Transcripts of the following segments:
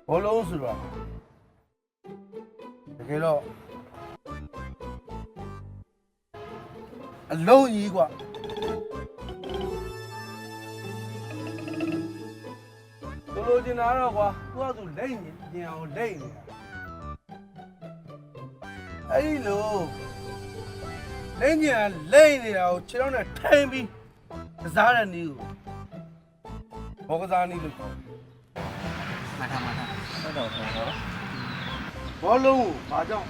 ဘောလုံးဆိုတာတကယ်တော့အလုံးကြီးกว่าလိုချင်တာတော့ကွာသူကသူလိမ့်နေအောင်လိမ့်နေတာအဲ့ဒီလိုလိမ့်ညာလိမ့်နေတာကိုခြေထောက်နဲ့ထိုင်ပြီးကစားတဲ့နည်းကိုဘောကစားနည်းလို့ခေါ်တယ်မှန်တာဟုတ်တော့ဘောလုံးကိုဘာကြောင့်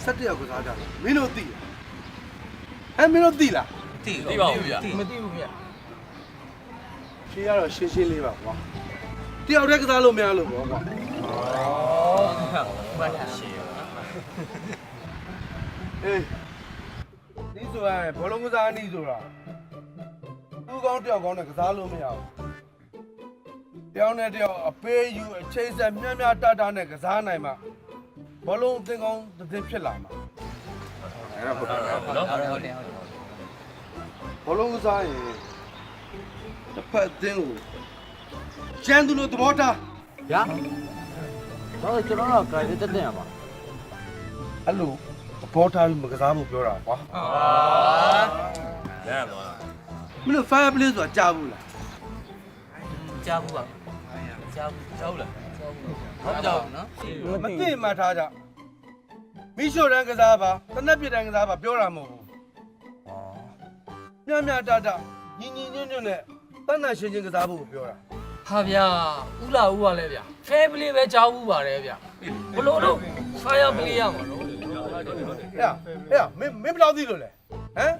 17ယောက်ကစားကြလဲမင်းတို့သိလားမင်းတို့သိလား သိပါဘူးဗျာမသိဘူးဗျာရှင်းရတော့ရှင်းရှင်းလေးပါကွာတယောက်တည်းကစားလို့မရလို့ပေါ့ကွာမှန်တာရှင်းရအေးဒီဆိုရင်ဘောလုံးကစားနည်းဆိုတာသူ့ကောင်းတယောက်ကောင်းနဲ့ကစားလို့မရဘူးတယောက်နဲ့တယောက်အပေးယူအချိန်ဆက်မြတ်မြတ်တတနဲ့ကစားနိုင်မှာဘောလုံးအသင်းကောင်းတစ်သင်းဖြစ်လာမှာအဲ့ဒါဟုတ်တယ်နော်ဟုတ်တယ်ဘောလုံးကစားရင်တစ်ဖက်အသင်းကိုကျန်သူလို့သဘောထားဗျာတော့ကျွန်တော်ကကြိုင်တက်ရပါအဲ့လိုသဘောထားပြီးမကစားဖို့ပြောတာကွာလဲတော့မင်းတို့ fire play ဆိုတာကြားဘူးလားကြားဘူးပါကြားဘူးလားဟုတ်ကြောက်နော်မသိမှထားကြမိရှို့တန်းကစားပါတနက်ပြတန်းကစားပါပြောတာမဟုတ်ဘူးမြတ်မြတ်တတညီညီညွတ်ညွတ်နဲ့တန်းတန်ရှင်းရှင်းကစားဖို့ပြောတာဟာဗျာဥလာဥပါလဲဗျာ fair play ပဲကြားဘူးပါတယ်ဗျာဘလို့တော့ fire play ရမှာနော်ဟဲ့မင်းဘယ်လောက်သိလို့လဲဟမ်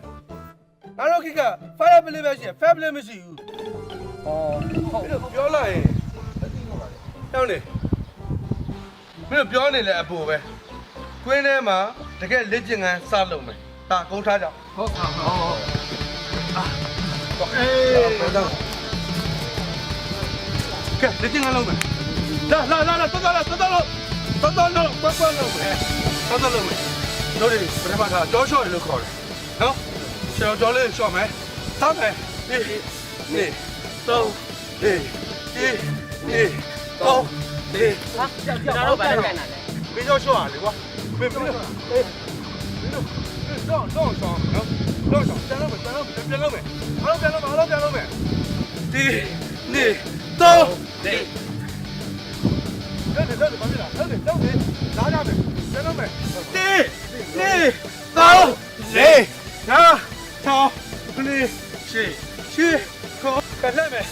ငါတို့ခိက fire play ပဲရှိတယ် fair play မရှိဘူးဟုတ်ပြောလိုက်ရင်တောင်းနေမင်းပြောနေလဲအပူပဲကွင်းထဲမှာတကယ်လက်ကျင်ကန်းစလုပ်မယ်ဒါကုန်းထားကြဟုတ်ပါဟုတ်အေးတော့ကဲလက်ကျင်ကန်းလုပ်မယ်လာတော်တော်လုပ်မယ်တော်တော်လုပ်မယ်တို့ဒီပထမကကြောရှော့ရလို့ခေါ်တယ်နော်ကြောလေးရှော့မယ်သားမယ်နေတော့တော့ဟာကျွန်တော်တို့ပြန်လာတယ်မင်းကြောရှော့ရလေကွာမင်းတော့နော်ပြန်လို့မယ်အားလုံးပြန်လို့မယ်ဒီနေတော့ဟုတ်တယ်ဘာဖြစ်လားဟုတ်တယ်တော့လာကြမယ်ပြန်လို့မယ်ဒီနေတော့လေဟာထောင်းကလေးရှေ့ခေါ်ကလည်းမယ်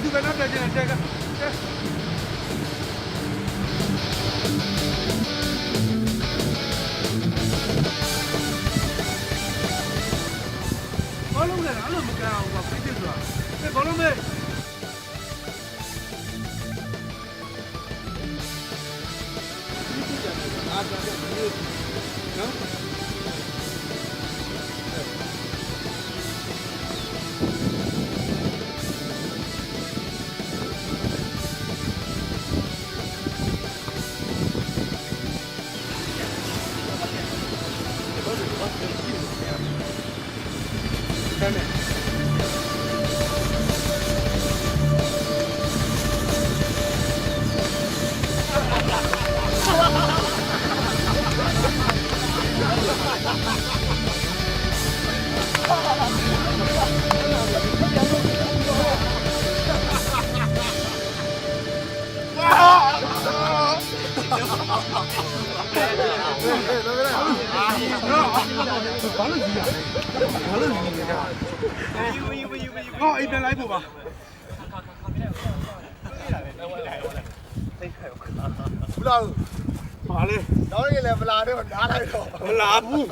သူကနောက်တက်ကျင်တက်ကဘာလို့လဲအဲ့လိုမကောင်းဘူးဖိစစ်ဆိုတာဘာလို့လဲနော်ဘာလို့ကြီးရလဲဘာလို့ကြီးနေကြဟောအိမ်ပြန်လိုက်ဖို့ပါဘလာဘာလဲတော့ရလေမလာတော့နားလိုက်တော့မလာဘူး